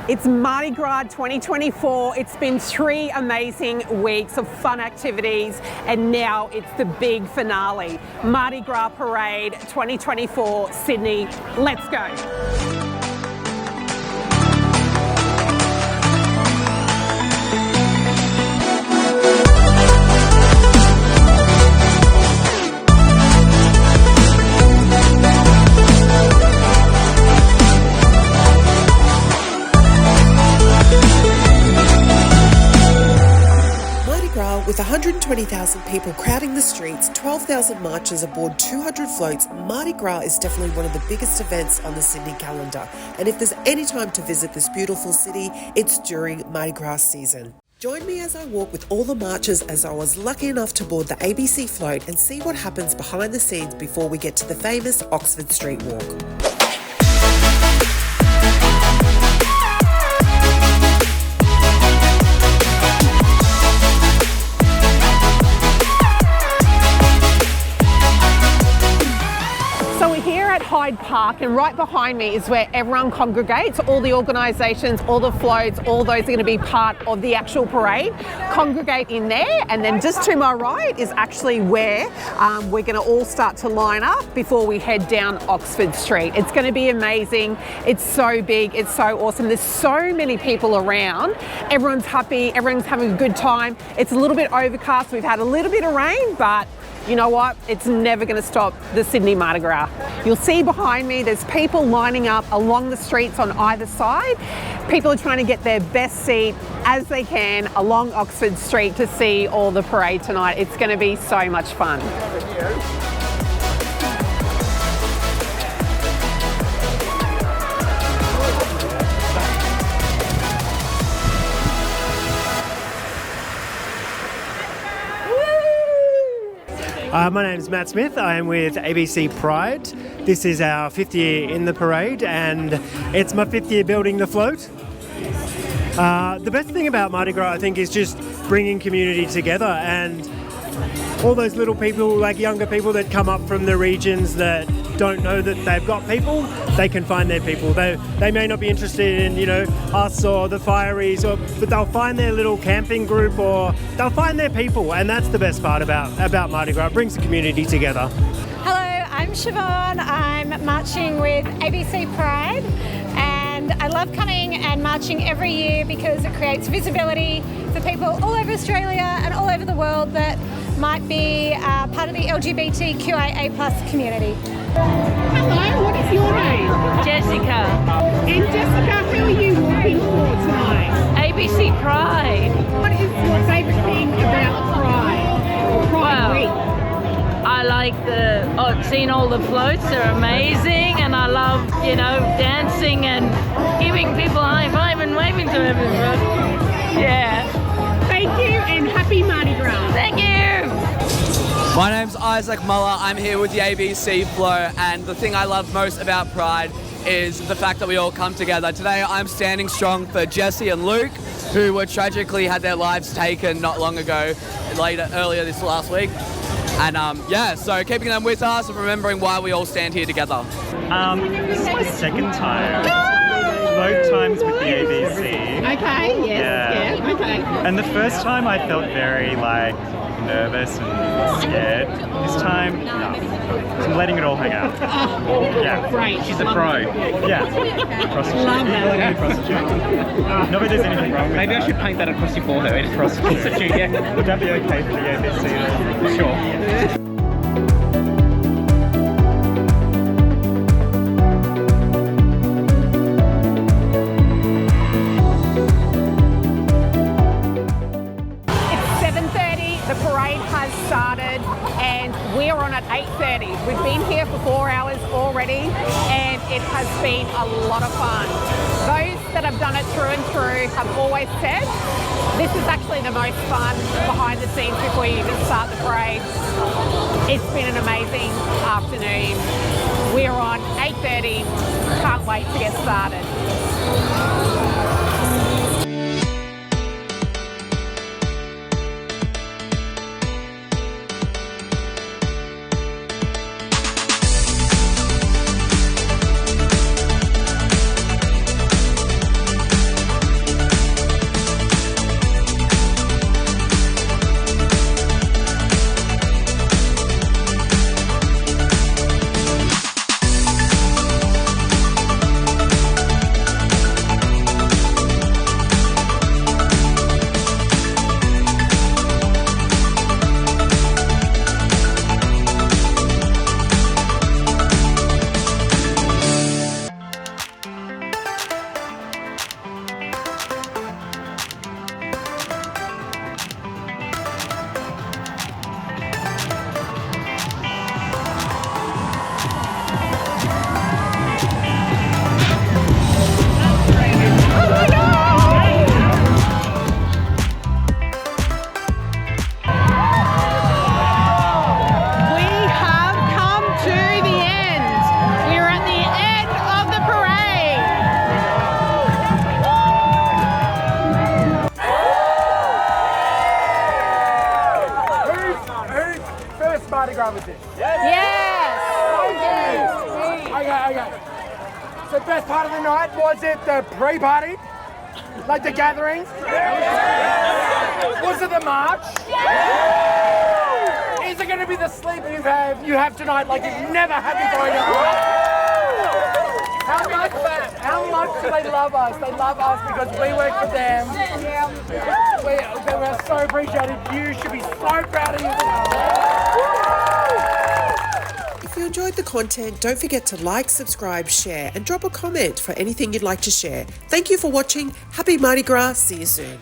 It's Mardi Gras 2024. It's been 3 amazing weeks of fun activities, and now it's the big finale. Mardi Gras Parade 2024, Sydney. Let's go. With 120,000 people crowding the streets, 12,000 marchers aboard 200 floats, Mardi Gras is definitely one of the biggest events on the Sydney calendar. And if there's any time to visit this beautiful city, it's during Mardi Gras season. Join me as I walk with all the marchers as I was lucky enough to board the ABC float and see what happens behind the scenes before we get to the famous Oxford Street Walk. Hyde Park, and right behind me is where everyone congregates. All the organisations, all the floats, all those are going to be part of the actual parade congregate in there, and then just to my right is actually where we're going to all start to line up before we head down Oxford Street. It's going to be amazing. It's so big, it's so awesome. There's so many people around. Everyone's happy, everyone's having a good time. It's a little bit overcast, we've had a little bit of rain, but you know what? It's never going to stop the Sydney Mardi Gras. You'll see behind me, there's people lining up along the streets on either side. People are trying to get their best seat as they can along Oxford Street to see all the parade tonight. It's going to be so much fun. My name is Matt Smith. I am with ABC Pride. This is our 5th year in the parade, and it's my 5th year building the float. The best thing about Mardi Gras, I think, is just bringing community together, and all those little people, like younger people that come up from the regions that don't know that they've got people, they can find their people. They may not be interested in, us or the fireys, but they'll find their little camping group, or they'll find their people, and that's the best part about Mardi Gras. It brings the community together. Hello, I'm Siobhan. I'm marching with ABC Pride, and I love coming and marching every year because it creates visibility for people all over Australia and all over the world that might be part of the LGBTQIA+ community. Hello, what is your name? Jessica. And Jessica, who are you walking for tonight? ABC Pride. What is your favourite thing about Pride? Pride Week? I like seeing all the floats, they're amazing, and I love, dancing and giving people a high five and waving to everyone. Yeah. Thank you, and happy Mardi Gras. Thank you. My name's Isaac Muller. I'm here with the ABC Flow, and the thing I love most about Pride is the fact that we all come together. Today I'm standing strong for Jesse and Luke, who were tragically had their lives taken not long ago, earlier this last week. And so keeping them with us and remembering why we all stand here together. This is my second time. Both times with the ABC. Okay, yes, yeah, okay. And the first time I felt very nervous and scared. This time, no. I'm letting it all hang out. Yeah. Great. She's a pro. Yeah. Prostitute. Love that. Prostitute. Not that there's anything wrong with Maybe that. I should paint that across your forehead. Prostitute. Yeah. Would that be okay for the ABC? Sure. Started, and we're on at 8:30. We've been here for 4 hours already, and it has been a lot of fun. Those that have done it through and through have always said this is actually the most fun behind the scenes before you even start the parade. It's been an amazing afternoon. We're on 8:30. Can't wait to get started. Gras with this? Yes. Okay. So the best part of the night, was it the pre-party? Like the gatherings? Was it the march? Is it going to be the sleep you have tonight like you've never had before in your life? How much do they love us? They love us because we work for them. We're so appreciated. You should be so proud of yourself. If you enjoyed the content, don't forget to like, subscribe, share, and drop a comment for anything you'd like to share. Thank you for watching. Happy Mardi Gras. See you soon.